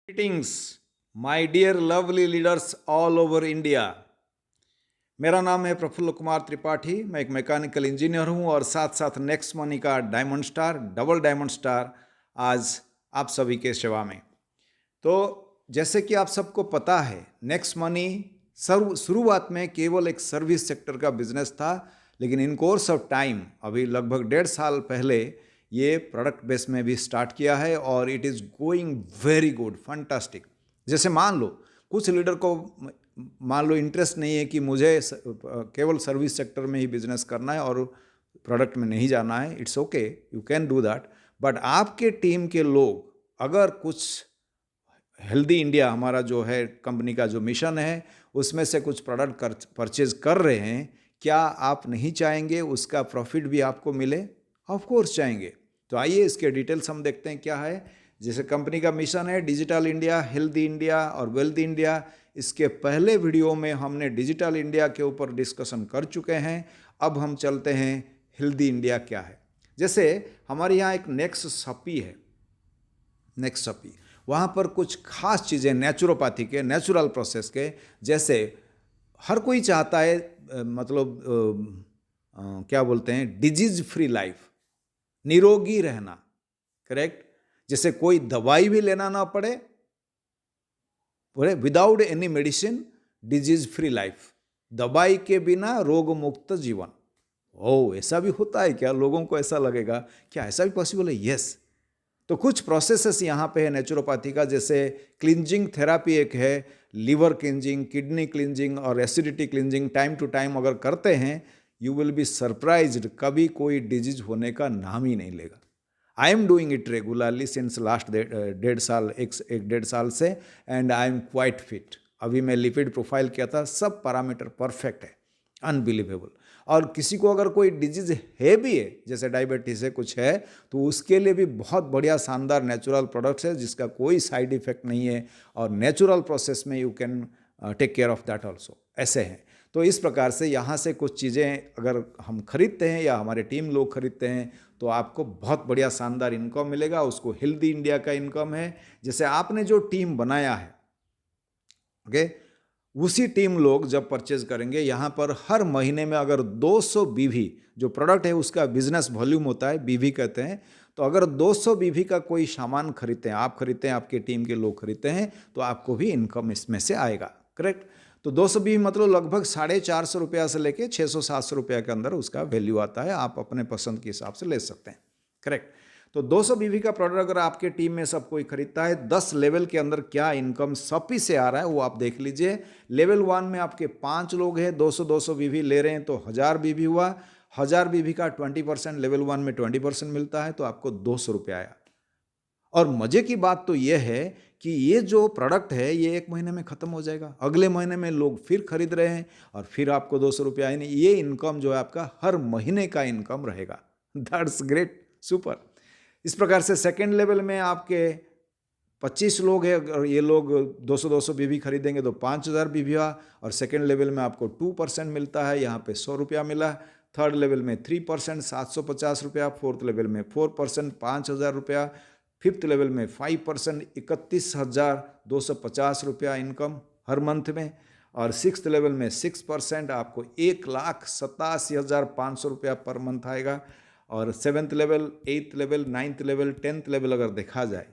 Greetings, my dear lovely leaders all over India. मेरा नाम है प्रफुल्ल कुमार त्रिपाठी। मैं एक मैकेनिकल इंजीनियर हूं और साथ साथ नेक्स्ट मनी का diamond star, double diamond star आज आप सभी के सेवा में। तो जैसे कि आप सबको पता है, नेक्स्ट मनी शुरुआत में केवल एक सर्विस सेक्टर का बिजनेस था, लेकिन इन कोर्स ऑफ टाइम अभी लगभग 1.5 साल पहले ये प्रोडक्ट बेस में भी स्टार्ट किया है और it is going very good, fantastic. जैसे मान लो कुछ लीडर को मान लो इंटरेस्ट नहीं है कि मुझे केवल सर्विस सेक्टर में ही बिजनेस करना है और प्रोडक्ट में नहीं जाना है, it's okay, you can do that. But आपके टीम के लोग अगर कुछ हेल्दी इंडिया हमारा जो है कंपनी का जो मिशन है उसमें से कुछ प्रोडक्ट परचेज कर रहे हैं, क्या आप नहीं चाहेंगे उसका प्रॉफिट भी आपको मिले? ऑफ कोर्स चाहेंगे। तो आइए इसके डिटेल्स हम देखते हैं क्या है। जैसे कंपनी का मिशन है डिजिटल इंडिया, हेल्दी इंडिया और वेल्दी इंडिया। इसके पहले वीडियो में हमने डिजिटल इंडिया के ऊपर डिस्कशन कर चुके हैं। अब हम चलते हैं हेल्दी इंडिया क्या है। जैसे हमारे यहाँ एक नेक्स्ट सपी है, नेक्स्ट सपी, वहाँ पर कुछ खास चीज़ें नेचुरोपैथी के, नेचुरल प्रोसेस के, जैसे हर कोई चाहता है क्या बोलते हैं, डिजीज फ्री लाइफ, निरोगी रहना, करेक्ट। जैसे कोई दवाई भी लेना ना पड़े, without any medicine, disease free life, दवाई के बिना रोग मुक्त जीवन। ओ, ऐसा भी होता है क्या? लोगों को ऐसा लगेगा क्या ऐसा भी पॉसिबल है? यस। तो कुछ प्रोसेसेस यहाँ पे है नेचुरोपैथी का, जैसे क्लिंजिंग थेरापी एक है, लीवर क्लिंजिंग, किडनी क्लिंजिंग और acidity cleansing time to time अगर करते हैं, यू विल बी सरप्राइज्ड, कभी कोई डिजीज होने का नाम ही नहीं लेगा। I am doing it regularly since last 1.5 साल से, and I am quite fit. अभी मैं लिपिड प्रोफाइल किया था, सब पैरामीटर परफेक्ट है, अनबिलीवेबल। और किसी को अगर कोई डिजीज है भी है, जैसे डायबिटीज़ है, कुछ है, तो उसके लिए भी बहुत बढ़िया शानदार नेचुरल प्रोडक्ट्स है जिसका कोई साइड इफेक्ट नहीं है, और नेचुरल प्रोसेस में you can take care of that also, ऐसे हैं। तो इस प्रकार से यहाँ से कुछ चीज़ें अगर हम खरीदते हैं या हमारे टीम लोग खरीदते हैं तो आपको बहुत बढ़िया शानदार इनकम मिलेगा। उसको हेल्दी इंडिया का इनकम है। जैसे आपने जो टीम बनाया है, ओके, उसी टीम लोग जब परचेज करेंगे, यहाँ पर हर महीने में अगर 200 बीवी, जो प्रोडक्ट है उसका बिजनेस वॉल्यूम होता है, बीवी कहते हैं, तो अगर 200 बीवी का कोई सामान खरीदते हैं, आप खरीदते हैं, आपके टीम के लोग खरीदते हैं, तो आपको भी इनकम इसमें से आएगा, करेक्ट। तो 200 बीवी मतलब लगभग 450 रुपया से लेके 600-700 रुपया के अंदर उसका वैल्यू आता है। आप अपने पसंद के हिसाब से ले सकते हैं, करेक्ट। तो 200 बीवी का प्रोडक्ट अगर आपके टीम में सब कोई खरीदता है, 10 लेवल के अंदर क्या इनकम सपी से आ रहा है वो आप देख लीजिए। लेवल 1 में आपके 5 लोग हैं, 200 बीवी ले रहे हैं, तो 1000 बीवी हुआ। 1000 बीवी का 20%, लेवल 1 में 20% मिलता है, तो आपको 200 रुपया आया। और मजे की बात तो यह है कि ये जो प्रोडक्ट है ये 1 महीने में खत्म हो जाएगा, अगले महीने में लोग फिर खरीद रहे हैं और फिर आपको 200 रुपया, यानी ये इनकम जो है आपका हर महीने का इनकम रहेगा। That's great, super. इस प्रकार से सेकेंड लेवल में आपके 25 लोग हैं, अगर ये लोग 200 बीवी खरीदेंगे तो 5000 बीवी हुआ, और सेकेंड लेवल में आपको 2% मिलता है, यहाँ पे 100 रुपया मिला। थर्ड लेवल में 3%, 750 रुपया। फोर्थ लेवल में 4%, 5000 रुपया। फिफ्थ लेवल में 5%, 31,250 रुपया इनकम हर मंथ में। और सिक्स्थ लेवल में 6%, आपको 1,87,500 रुपया पर मंथ आएगा। और 7th level, 8th level, 9th level, 10th level अगर देखा जाए,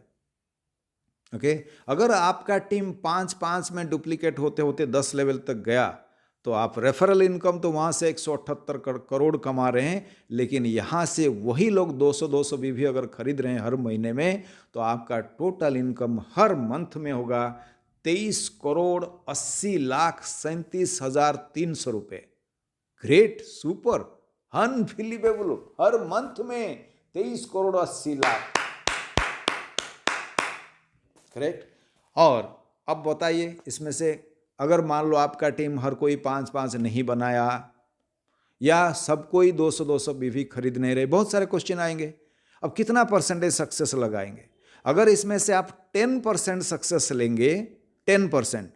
ओके, अगर आपका टीम 5-5 में डुप्लीकेट होते होते 10 लेवल तक गया, तो आप रेफरल इनकम तो वहाँ से 178 करोड़ कमा रहे हैं, लेकिन यहाँ से वही लोग 200 बीवी अगर खरीद रहे हैं हर महीने में, तो आपका टोटल इनकम हर मंथ में होगा 23,80,37,300 रुपये। Great, super, unbelievable. हर मंथ में 23,80,00,000, करेक्ट। और अब बताइए, इसमें से अगर मान लो आपका टीम हर कोई 5-5 नहीं बनाया, या सब कोई 200 बीवी खरीद नहीं रहे, बहुत सारे क्वेश्चन आएंगे। अब कितना परसेंटेज सक्सेस लगाएंगे? अगर इसमें से आप 10% सक्सेस लेंगे, 10%,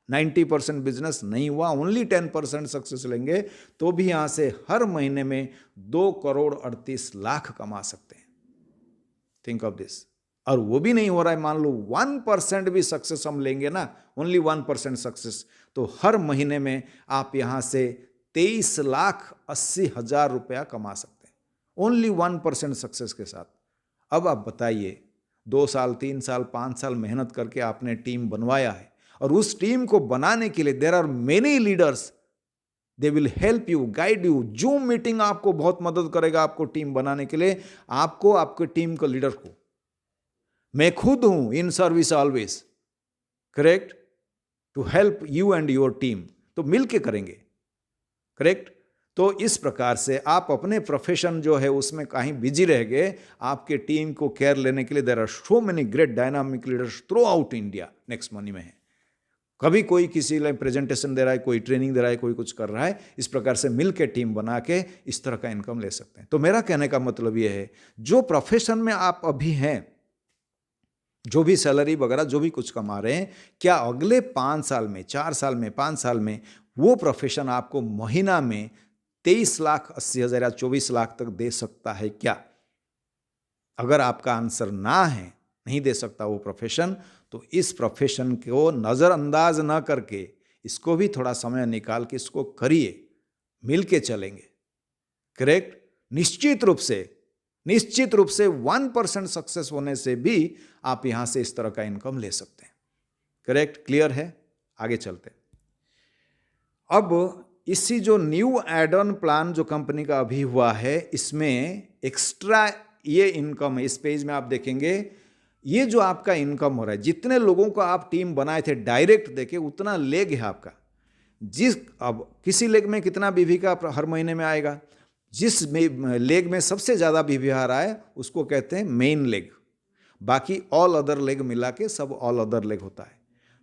90% बिजनेस नहीं हुआ, ओनली 10% सक्सेस लेंगे, तो भी यहाँ से हर महीने में 2,38,00,000 कमा सकते हैं। थिंक ऑफ दिस, और वो भी नहीं हो रहा है, मान लो 1% भी सक्सेस हम लेंगे ना, ओनली 1% सक्सेस, तो हर महीने में आप यहाँ से 23,80,000 रुपया कमा सकते हैं, ओनली 1% सक्सेस के साथ। अब आप बताइए, 2 साल 3 साल 5 साल मेहनत करके आपने टीम बनवाया है, और उस टीम को बनाने के लिए there are many leaders, they will help you, guide you. Zoom meeting आपको बहुत मदद करेगा आपको टीम बनाने के लिए, आपको, आपके टीम को, लीडर को। मैं खुद हूं in service always, correct, to help you and your team. तो मिलके करेंगे, करेक्ट। तो इस प्रकार से आप अपने प्रोफेशन जो है उसमें कहीं बिजी रह गए, आपके टीम को केयर लेने के लिए there are so many great dynamic leaders throughout India, next money में है। कभी कोई किसी लिए प्रेजेंटेशन दे रहा है, कोई ट्रेनिंग दे रहा है, कोई कुछ कर रहा है, इस प्रकार से मिलके टीम बना के इस तरह का इनकम ले सकते हैं। तो मेरा कहने का मतलब यह है, जो प्रोफेशन में आप अभी हैं, जो भी सैलरी वगैरह जो भी कुछ कमा रहे हैं, क्या अगले 5 साल में, 4 साल में, 5 साल में वो प्रोफेशन आपको महीना में 23,80,000 या 24 लाख तक दे सकता है क्या? अगर आपका आंसर ना है, नहीं दे सकता वो प्रोफेशन, तो इस प्रोफेशन को नज़रअंदाज ना करके इसको भी थोड़ा समय निकाल के इसको करिए, मिल के चलेंगे, करेक्ट। निश्चित रूप से 1% सक्सेस होने से भी आप यहां से इस तरह का इनकम ले सकते हैं, करेक्ट। क्लियर है? आगे चलते हैं। अब इसी जो न्यू एड ऑन प्लान जो कंपनी का अभी हुआ है, इसमें एक्स्ट्रा ये इनकम है। इस पेज में आप देखेंगे, ये जो आपका इनकम हो रहा है, जितने लोगों को आप टीम बनाए थे डायरेक्ट देके, उतना लेग है आपका। अब किसी लेग में कितना बीवी का हर महीने में आएगा, जिस लेग में सबसे ज़्यादा बीवी आ रहा है उसको कहते हैं मेन लेग, बाकी ऑल अदर लेग मिला के सब ऑल अदर लेग होता है।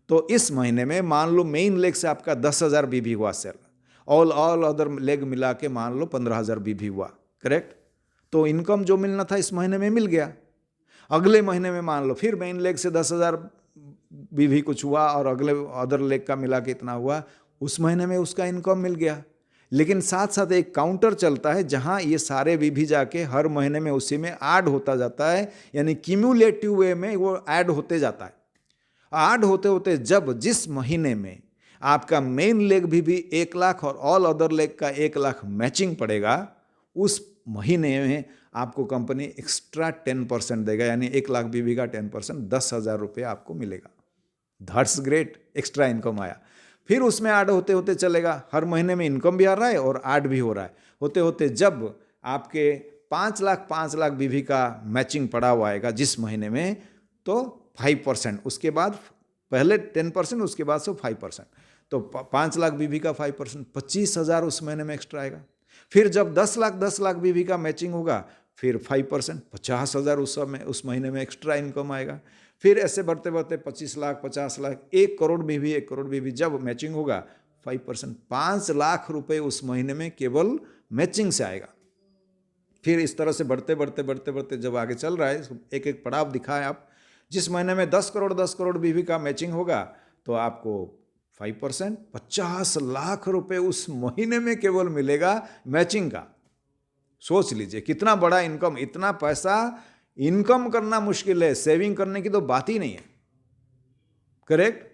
तो इस महीने में मान लो मेन लेग से आपका 10,000 बीवी हुआ सेल, ऑल अदर लेग मिला के मान लो 15,000 बीवी हुआ, करेक्ट। तो इनकम जो मिलना था इस महीने में मिल गया। अगले महीने में मान लो फिर मेन लेग से 10,000 बीवी कुछ हुआ, और अगले अदर लेग का मिला के इतना हुआ, उस महीने में उसका इनकम मिल गया। लेकिन साथ साथ एक काउंटर चलता है जहां ये सारे बीवी जाके हर महीने में उसी में ऐड होता जाता है, यानी क्यूमुलेटिव वे में वो ऐड होते जाता है। ऐड होते होते जब जिस महीने में आपका मेन लेग भी 1 लाख और ऑल अदर लेग का 1 लाख मैचिंग पड़ेगा, उस महीने में आपको कंपनी एक्स्ट्रा 10% देगा, यानी 1 लाख बीवी का 10%, 10,000 रुपये आपको मिलेगा। दैट्स ग्रेट, एक्स्ट्रा इनकम आया। फिर उसमें ऐड होते होते चलेगा, हर महीने में इनकम भी आ रहा है और ऐड भी हो रहा है। होते होते जब आपके 5 लाख बीवी का मैचिंग पड़ा हुआ आएगा जिस महीने में, तो 5%, उसके बाद पहले 10%, उसके बाद से 5%, तो 5 लाख बीवी का 5%, 25,000 उस महीने में एक्स्ट्रा आएगा। फिर जब 10 लाख बीवी का मैचिंग होगा, फिर 5%, 50,000 उस महीने में एक्स्ट्रा इनकम आएगा। फिर ऐसे बढ़ते बढ़ते 25 लाख, 50 लाख, 1 करोड़ बीवी जब मैचिंग होगा, 5%, 5 लाख रुपए उस महीने में केवल मैचिंग से आएगा। फिर इस तरह से बढ़ते बढ़ते जब आगे चल रहा है, एक एक पड़ाव दिखाए आप, जिस महीने में 10 करोड़ बीवी का मैचिंग होगा, तो आपको 5%, 50 लाख रुपए उस महीने में केवल मिलेगा मैचिंग का। सोच लीजिए कितना बड़ा इनकम। इतना पैसा इनकम करना मुश्किल है, सेविंग करने की तो बात ही नहीं है, करेक्ट।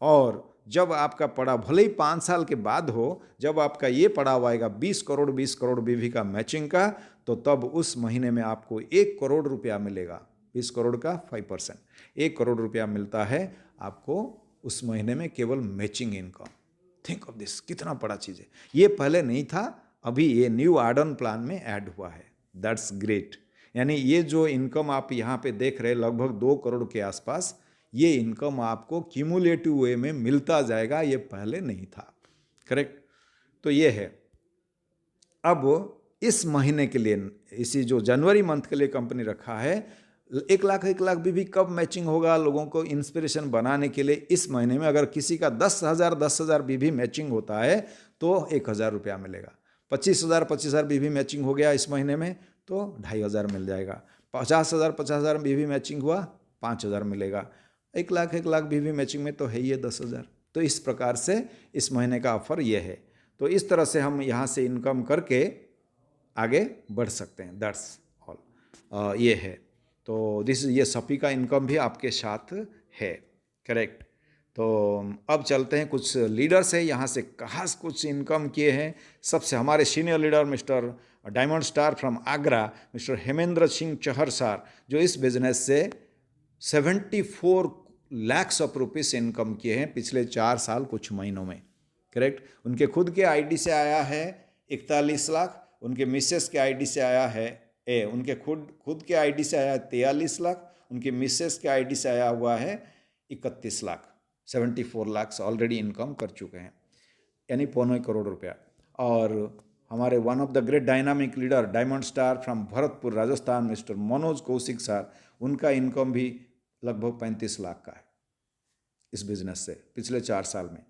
और जब आपका पड़ा, भले ही 5 साल के बाद हो, जब आपका ये पड़ा आएगा 20 करोड़ बीवी का मैचिंग का, तो तब उस महीने में आपको 1 करोड़ रुपया मिलेगा। 20 करोड़ का 5%, 1 करोड़ रुपया मिलता है आपको उस महीने में केवल matching income. Think of this, कितना बड़ा चीज़ है। ये पहले नहीं था, अभी ये न्यू एड ऑन प्लान में ऐड हुआ है। That's great. यानी ये जो इनकम आप यहाँ पे देख रहे हैं, लगभग 2 करोड़ के आसपास, ये इनकम आपको क्यूमुलेटिव वे में मिलता जाएगा, ये पहले नहीं था, करेक्ट। तो ये है। अब इस महीने के लिए, इसी जो जनवरी मंथ के लिए कंपनी रखा है, 1 लाख भी कब मैचिंग होगा लोगों को इंस्पिरेशन बनाने के लिए। इस महीने में अगर किसी का 10,000 भी मैचिंग होता है तो 1,000 रुपया मिलेगा। 25,000 भी मैचिंग हो गया इस महीने में तो 2,500 मिल जाएगा। 50,000 भी मैचिंग हुआ, 5,000 मिलेगा। 1 लाख भी मैचिंग में तो है ही 10,000। तो इस प्रकार से इस महीने का ऑफर ये है। तो इस तरह से हम यहाँ से इनकम करके आगे बढ़ सकते हैं। दैट्स ऑल, ये है। तो ये सभी का इनकम भी आपके साथ है, करेक्ट। तो अब चलते हैं, कुछ लीडर्स है यहाँ से खास कुछ इनकम किए हैं। सबसे हमारे senior leader mister diamond star from Agra, mister Hemendra Singh Chahar sir, जो इस बिजनेस से 74 lakhs ऑफ रुपीस इनकम किए हैं पिछले 4 साल कुछ महीनों में, करेक्ट। उनके खुद के आईडी से आया है 41 लाख, उनके मिसेस के आईडी से आया है उनके खुद के आईडी से आया है 43 लाख, उनके मिसेस के आईडी से आया हुआ है 31 लाख। 74 lakhs ऑलरेडी इनकम कर चुके हैं, यानी 2.25 करोड़ रुपया। और हमारे one of the great dynamic leader diamond star from Bharatpur Rajasthan mister Manoj Kaushik sir, उनका इनकम भी लगभग 35 लाख का है इस बिजनेस से पिछले 4 साल में।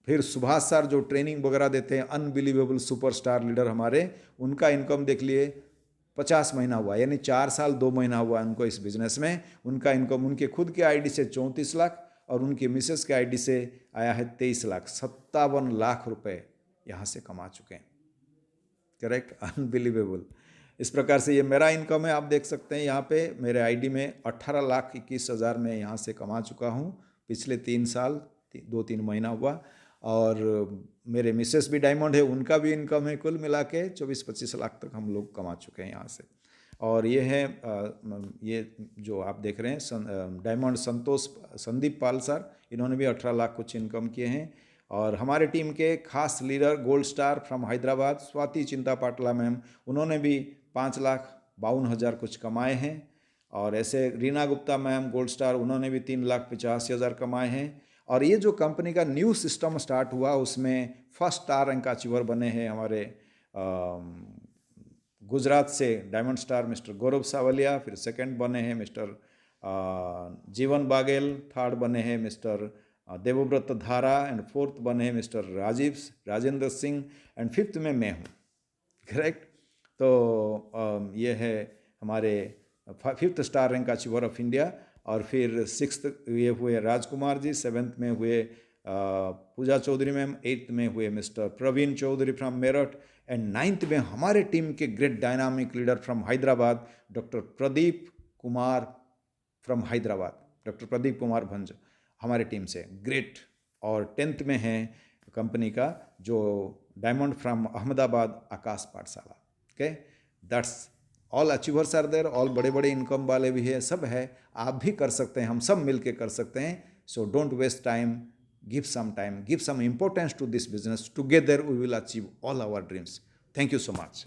फिर सुभाष सर जो ट्रेनिंग वगैरह देते हैं, अनबिलीवेबल सुपरस्टार लीडर हमारे, उनका इनकम देख लिए 50 महीना हुआ, यानी 4 साल 2 महीना हुआ उनको इस बिजनेस में। उनका इनकम उनके खुद के आईडी से 34 लाख और उनके मिसेस के आईडी से आया है 23 लाख। 57 लाख रुपए यहाँ से कमा चुके हैं, करेक्ट। अनबिलीवेबल। इस प्रकार से ये मेरा इनकम है, आप देख सकते हैं यहाँ पे मेरे आईडी में 18,21,000 में यहाँ से कमा चुका हूँ पिछले 3 साल, 2-3 महीना हुआ। और मेरे मिसेस भी डायमंड है, उनका भी इनकम है, कुल मिला के 24-25 लाख तक हम लोग कमा चुके हैं यहाँ से। और ये है ये जो आप देख रहे हैं डायमंड संदीप पाल सर, इन्होंने भी 18 लाख कुछ इनकम किए हैं। और हमारे टीम के खास leader gold star from Hyderabad Swati चिंता पाटला मैम, उन्होंने भी 5,52,000 कुछ कमाए हैं। और ऐसे Reena Gupta ma'am gold star, उन्होंने भी 3,85,000 कमाए हैं। और ये जो कंपनी का न्यू सिस्टम स्टार्ट हुआ उसमें फर्स्ट स्टार रैंक अचीवर बने हैं हमारे गुजरात से डायमंड स्टार मिस्टर गौरव सावलिया, फिर सेकंड बने हैं मिस्टर जीवन बागेल, थर्ड बने हैं मिस्टर देवव्रत धारा एंड फोर्थ बने हैं mister Rajendra Singh and fifth में मैं हूँ, करेक्ट। तो ये है हमारे 5th star rank achiever of India. और फिर 6th ये हुए राजकुमार जी, 7th में हुए पूजा चौधरी मैम, 8th में हुए mister Praveen Chaudhary from Meerut and 9th में हमारे टीम के great dynamic leader from Hyderabad doctor Pradeep Kumar from Hyderabad, doctor Pradeep Kumar Bhanj हमारे टीम से ग्रेट। और 10th में है कंपनी का जो diamond from Ahmedabad Akash Pathshala, okay. That's all achievers are there, all बड़े बड़े इनकम वाले भी है, सब है। आप भी कर सकते हैं, हम सब मिल के कर सकते हैं। So don't waste time, give some time, give some importance to this business. Together we will achieve all our dreams. Thank you so much.